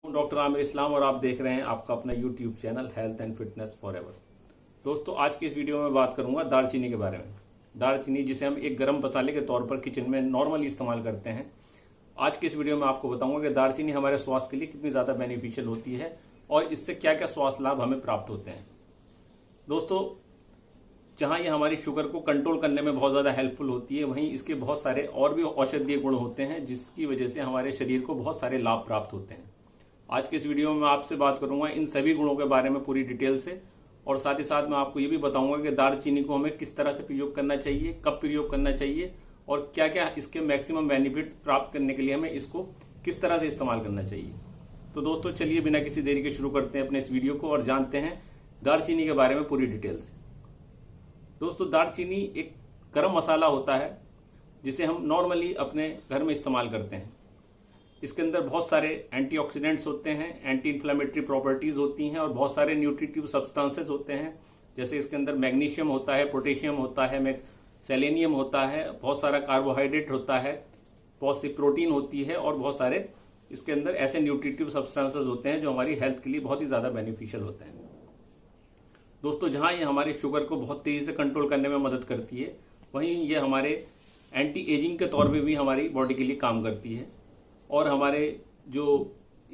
हूं डॉक्टर आमिर इस्लाम और आप देख रहे हैं आपका अपना YouTube channel health and fitness forever. दोस्तों, आज की इस वीडियो में बात करूंगा दालचीनी के बारे में। दालचीनी जिसे हम एक गर्म मसाले के तौर पर किचन में नॉर्मली इस्तेमाल करते हैं। आज की इस वीडियो में आपको बताऊंगा कि दालचीनी हमारे स्वास्थ्य के लिए कितनी ज्यादा बेनिफिशियल होती है और इससे क्या क्या स्वास्थ्य लाभ हमें प्राप्त होते हैं। दोस्तों, जहां ये हमारी शुगर को कंट्रोल करने में बहुत ज्यादा हेल्पफुल होती है, वहीं इसके बहुत सारे और भी औषधीय गुण होते हैं जिसकी वजह से हमारे शरीर को बहुत सारे लाभ प्राप्त होते हैं। आज के इस वीडियो में मैं आपसे बात करूंगा इन सभी गुणों के बारे में पूरी डिटेल से, और साथ ही साथ मैं आपको ये भी बताऊंगा कि दालचीनी को हमें किस तरह से प्रयोग करना चाहिए, कब प्रयोग करना चाहिए और क्या क्या इसके मैक्सिमम बेनिफिट प्राप्त करने के लिए हमें इसको किस तरह से इस्तेमाल करना चाहिए। तो दोस्तों, चलिए बिना किसी देरी के शुरू करते हैं अपने इस वीडियो को और जानते हैं दालचीनी के बारे में पूरी डिटेल से। दोस्तों, दालचीनी एक गरम मसाला होता है जिसे हम नॉर्मली अपने घर में इस्तेमाल करते हैं। इसके अंदर बहुत सारे एंटीऑक्सीडेंट्स होते हैं, एंटी इन्फ्लेमेटरी प्रॉपर्टीज होती हैं और बहुत सारे न्यूट्रिटिव सब्सटेंसेस होते हैं। जैसे इसके अंदर मैग्नीशियम होता है, पोटेशियम होता है, सेलेनियम होता है, बहुत सारा कार्बोहाइड्रेट होता है, बहुत सी प्रोटीन होती है और बहुत सारे इसके अंदर ऐसे न्यूट्रिटिव सब्सटेंसेस होते हैं जो हमारी हेल्थ के लिए बहुत ही ज्यादा बेनिफिशियल होते हैं। दोस्तों, जहां ये हमारी शुगर को बहुत तेजी से कंट्रोल करने में मदद करती है, वहीं ये हमारे एंटी एजिंग के तौर पे भी हमारी बॉडी के लिए काम करती है और हमारे जो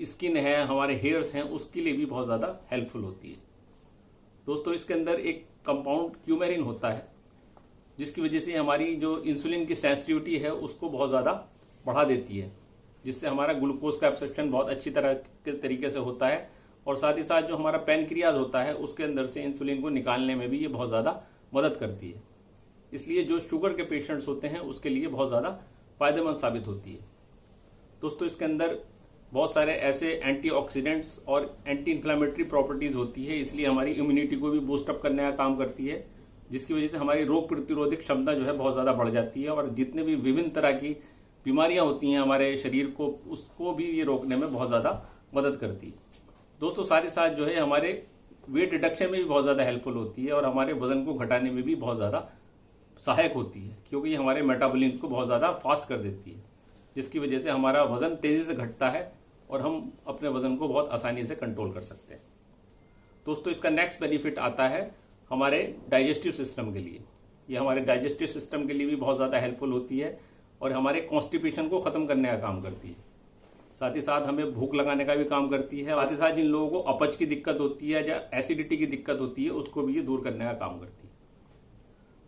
स्किन है, हमारे हेयर्स हैं, उसके लिए भी बहुत ज्यादा हेल्पफुल होती है। दोस्तों, इसके अंदर एक कंपाउंड क्यूमेरिन होता है जिसकी वजह से हमारी जो इंसुलिन की सेंसिटिविटी है उसको बहुत ज्यादा बढ़ा देती है, जिससे हमारा ग्लूकोज का एब्सॉर्प्शन बहुत अच्छी तरह के तरीके से होता है और साथ ही साथ जो हमारा पैनक्रियाज होता है उसके अंदर से इंसुलिन को निकालने में भी ये बहुत ज्यादा मदद करती है। इसलिए जो शुगर के पेशेंट्स होते हैं उसके लिए बहुत ज्यादा फायदेमंद साबित होती है। दोस्तों, इसके अंदर बहुत सारे ऐसे एंटीऑक्सीडेंट्स और एंटी इन्फ्लेमेटरी प्रॉपर्टीज होती है, इसलिए हमारी इम्यूनिटी को भी बूस्ट अप करने का काम करती है, जिसकी वजह से हमारी रोग प्रतिरोधक क्षमता जो है बहुत ज्यादा बढ़ जाती है और जितने भी विभिन्न तरह की बीमारियां होती हैं हमारे शरीर को, उसको भी ये रोकने में बहुत ज्यादा मदद करती है। दोस्तों, साथ ही साथ जो है हमारे वेट रिडक्शन में भी बहुत ज्यादा हेल्पफुल होती है और हमारे वजन को घटाने में भी बहुत ज्यादा सहायक होती है, क्योंकि ये हमारे मेटाबॉलिज्म को बहुत ज्यादा फास्ट कर देती है, जिसकी वजह से हमारा वजन तेजी से घटता है और हम अपने वजन को बहुत आसानी से कंट्रोल कर सकते हैं। दोस्तों, इसका नेक्स्ट बेनिफिट आता है हमारे डाइजेस्टिव सिस्टम के लिए। ये हमारे डाइजेस्टिव सिस्टम के लिए भी बहुत ज्यादा हेल्पफुल होती है और हमारे कॉन्स्टिपेशन को खत्म करने का काम करती है। साथ ही साथ हमें भूख लगाने का भी काम करती है। साथ ही साथ जिन लोगों को अपच की दिक्कत होती है या एसिडिटी की दिक्कत होती है उसको भी ये दूर करने का काम करती है।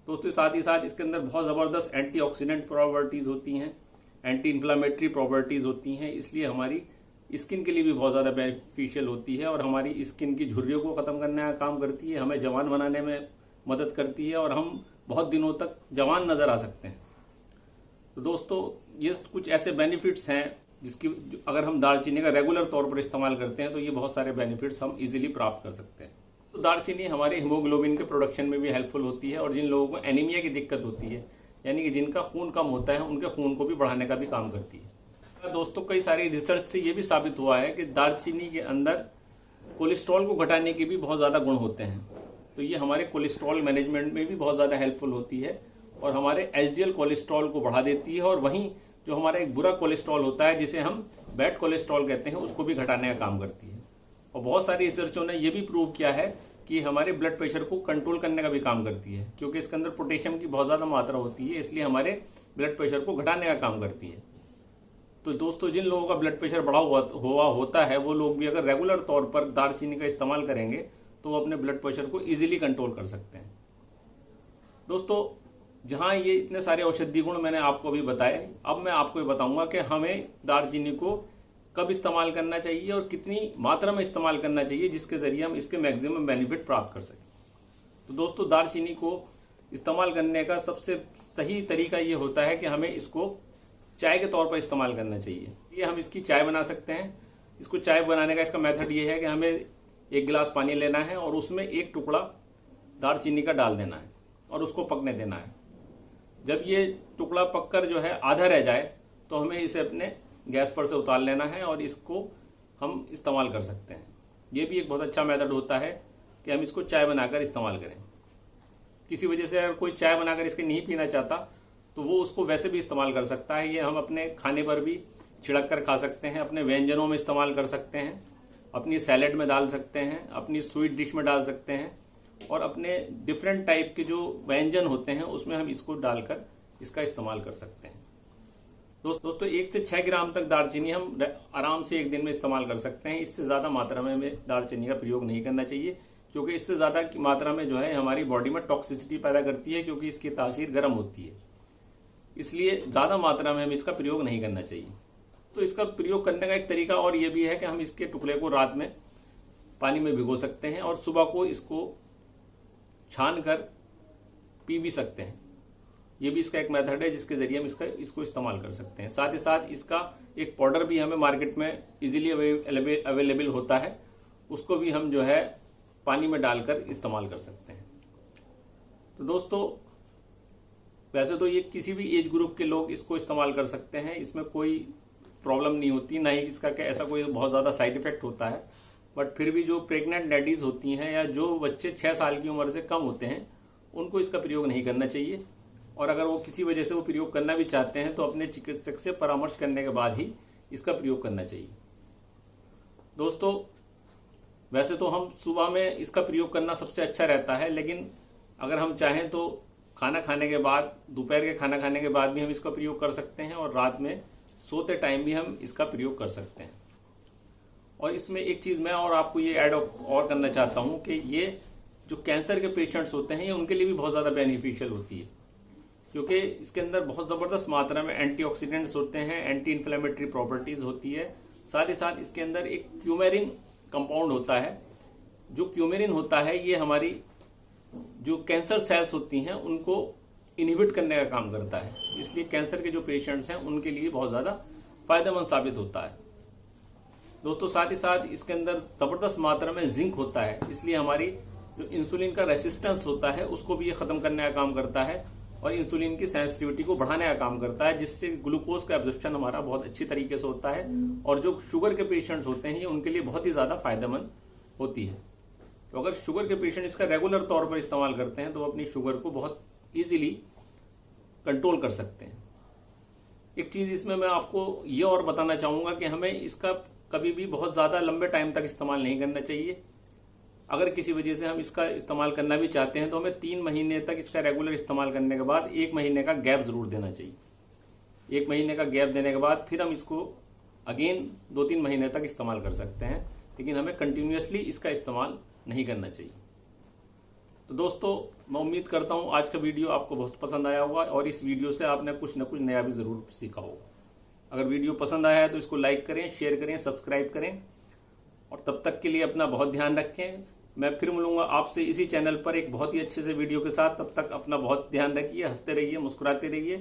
दोस्तों, साथ ही साथ इसके अंदर बहुत जबरदस्त एंटीऑक्सीडेंट प्रॉपर्टीज होती हैं, एंटी इन्फ्लेमेटरी प्रॉपर्टीज होती हैं, इसलिए हमारी स्किन के लिए भी बहुत ज्यादा बेनिफिशियल होती है और हमारी स्किन की झुर्रियों को खत्म करने का काम करती है, हमें जवान बनाने में मदद करती है और हम बहुत दिनों तक जवान नजर आ सकते हैं। तो दोस्तों, ये कुछ ऐसे बेनिफिट्स हैं जिसकी अगर हम दालचीनी का रेगुलर तौर पर इस्तेमाल करते हैं तो ये बहुत सारे बेनिफिट्स हम इजीली प्राप्त कर सकते हैं। तो दालचीनी हमारे हीमोग्लोबिन के प्रोडक्शन में भी हेल्पफुल होती है और जिन लोगों को एनीमिया की दिक्कत होती है, यानी कि जिनका खून कम होता है, उनके खून को भी बढ़ाने का भी काम करती है। दोस्तों, कई सारी रिसर्च से ये भी साबित हुआ है कि दालचीनी के अंदर कोलेस्ट्रॉल को घटाने के भी बहुत ज्यादा गुण होते हैं, तो ये हमारे कोलेस्ट्रॉल मैनेजमेंट में भी बहुत ज्यादा हेल्पफुल होती है और हमारे एचडीएल कोलेस्ट्रॉल को बढ़ा देती है और वहीं जो हमारा एक बुरा कोलेस्ट्रॉल होता है जिसे हम बैड कोलेस्ट्रॉल कहते हैं उसको भी घटाने का काम करती है। और बहुत सारी रिसर्चों ने यह भी प्रूव किया है कि हमारे ब्लड प्रेशर को कंट्रोल करने का भी काम करती है, क्योंकि इसके अंदर पोटेशियम की बहुत ज्यादा मात्रा होती है, इसलिए हमारे ब्लड प्रेशर को घटाने का काम करती है। तो दोस्तों, जिन लोगों का ब्लड प्रेशर बढ़ा हुआ होता है वो लोग भी अगर रेगुलर तौर पर दालचीनी का इस्तेमाल करेंगे तो वो अपने ब्लड प्रेशर को इजीली कंट्रोल कर सकते हैं। दोस्तों, जहां ये इतने सारे औषधीय गुण मैंने आपको अभी बताए, अब मैं आपको ये बताऊंगा कि हमें दालचीनी को कब इस्तेमाल करना चाहिए और कितनी मात्रा में इस्तेमाल करना चाहिए जिसके जरिए हम इसके मैक्सिमम बेनिफिट प्राप्त कर सकें। तो दोस्तों, दालचीनी को इस्तेमाल करने का सबसे सही तरीका ये होता है कि हमें इसको चाय के तौर पर इस्तेमाल करना चाहिए। ये हम इसकी चाय बना सकते हैं। इसको चाय बनाने का इसका मेथड ये है कि हमें एक गिलास पानी लेना है और उसमें एक टुकड़ा दालचीनी का डाल देना है और उसको पकने देना है। जब ये टुकड़ा पककर जो है आधा रह जाए तो हमें इसे अपने गैस पर से उतार लेना है और इसको हम इस्तेमाल कर सकते हैं। ये भी एक बहुत अच्छा मेथड होता है कि हम इसको चाय बनाकर इस्तेमाल करें। किसी वजह से अगर कोई चाय बनाकर इसके नहीं पीना चाहता तो वो उसको वैसे भी इस्तेमाल कर सकता है। ये हम अपने खाने पर भी छिड़क कर खा सकते हैं, अपने व्यंजनों में इस्तेमाल कर सकते हैं, अपनी सैलेड में डाल सकते हैं, अपनी स्वीट डिश में डाल सकते हैं और अपने डिफरेंट टाइप के जो व्यंजन होते हैं उसमें हम इसको डालकर इसका इस्तेमाल कर सकते हैं। दोस्तों 1 से 6 ग्राम तक दालचीनी हम आराम से एक दिन में इस्तेमाल कर सकते हैं। इससे ज्यादा मात्रा में हमें दालचीनी का प्रयोग नहीं करना चाहिए, क्योंकि इससे ज्यादा की मात्रा में जो है हमारी बॉडी में टॉक्सिसिटी पैदा करती है, क्योंकि इसकी तासीर गर्म होती है। इसलिए ज्यादा मात्रा में हमें इसका प्रयोग नहीं करना चाहिए। तो इसका प्रयोग करने का एक तरीका और ये भी है कि हम इसके टुकड़े को रात में पानी में भिगो सकते हैं और सुबह को इसको छान कर पी भी सकते हैं। ये भी इसका एक मेथड है जिसके जरिए हम इसको इस्तेमाल कर सकते हैं। साथ ही साथ इसका एक पाउडर भी हमें मार्केट में इजीली अवेलेबल होता है, उसको भी हम जो है पानी में डालकर इस्तेमाल कर सकते हैं। तो दोस्तों वैसे तो ये किसी भी एज ग्रुप के लोग इसको इस्तेमाल कर सकते हैं, इसमें कोई प्रॉब्लम नहीं होती, ना ही इसका ऐसा कोई बहुत ज्यादा साइड इफेक्ट होता है। बट फिर भी जो प्रेग्नेंट लेडीज होती हैं या जो बच्चे 6 साल की उम्र से कम होते हैं उनको इसका प्रयोग नहीं करना चाहिए, और अगर वो किसी वजह से वो प्रयोग करना भी चाहते हैं तो अपने चिकित्सक से परामर्श करने के बाद ही इसका प्रयोग करना चाहिए। दोस्तों वैसे तो हम सुबह में इसका प्रयोग करना सबसे अच्छा रहता है, लेकिन अगर हम चाहें तो खाना खाने के बाद, दोपहर के खाना खाने के बाद भी हम इसका प्रयोग कर सकते हैं और रात में सोते टाइम भी हम इसका प्रयोग कर सकते हैं। और इसमें एक चीज मैं और आपको ये ऐड और करना चाहता हूं कि ये जो कैंसर के पेशेंट्स होते हैं ये उनके लिए भी बहुत ज्यादा बेनिफिशियल होती है, क्योंकि इसके अंदर बहुत जबरदस्त मात्रा में एंटीऑक्सीडेंट्स होते हैं, एंटी इन्फ्लेमेटरी प्रॉपर्टीज होती है। साथ ही साथ इसके अंदर एक क्यूमेरिन कंपाउंड होता है। जो क्यूमेरिन होता है ये हमारी जो कैंसर सेल्स होती हैं उनको इनहिबिट करने का काम करता है, इसलिए कैंसर के जो पेशेंट्स हैं उनके लिए बहुत ज्यादा फायदेमंद साबित होता है। दोस्तों साथ ही साथ इसके अंदर जबरदस्त मात्रा में जिंक होता है, इसलिए हमारी जो इंसुलिन का रेसिस्टेंस होता है उसको भी ये खत्म करने का काम करता है और इंसुलिन की सेंसिटिविटी को बढ़ाने का काम करता है, जिससे ग्लूकोज का एब्जॉर्प्शन हमारा बहुत अच्छी तरीके से होता है और जो शुगर के पेशेंट्स होते हैं ये उनके लिए बहुत ही ज्यादा फायदेमंद होती है। तो अगर शुगर के पेशेंट इसका रेगुलर तौर पर इस्तेमाल करते हैं तो वो अपनी शुगर को बहुत इजीली कंट्रोल कर सकते हैं। एक चीज इसमें मैं आपको ये और बताना चाहूंगा कि हमें इसका कभी भी बहुत ज्यादा लंबे टाइम तक इस्तेमाल नहीं करना चाहिए। अगर किसी वजह से हम इसका इस्तेमाल करना भी चाहते हैं तो हमें 3 महीने तक इसका रेगुलर इस्तेमाल करने के बाद 1 महीने का गैप जरूर देना चाहिए। 1 महीने का गैप देने के बाद फिर हम इसको अगेन 2-3 महीने तक इस्तेमाल कर सकते हैं, लेकिन हमें कंटिन्यूअसली इसका इस्तेमाल नहीं करना चाहिए। तो दोस्तों मैं उम्मीद करता हूं आज का वीडियो आपको बहुत पसंद आया होगा और इस वीडियो से आपने कुछ न कुछ नया भी जरूर सीखा होगा। अगर वीडियो पसंद आया है तो इसको लाइक करें, शेयर करें, सब्सक्राइब करें और तब तक के लिए अपना बहुत ध्यान रखें। मैं फिर मिलूंगा आपसे इसी चैनल पर एक बहुत ही अच्छे से वीडियो के साथ। तब तक अपना बहुत ध्यान रखिए, हंसते रहिए, मुस्कुराते रहिए।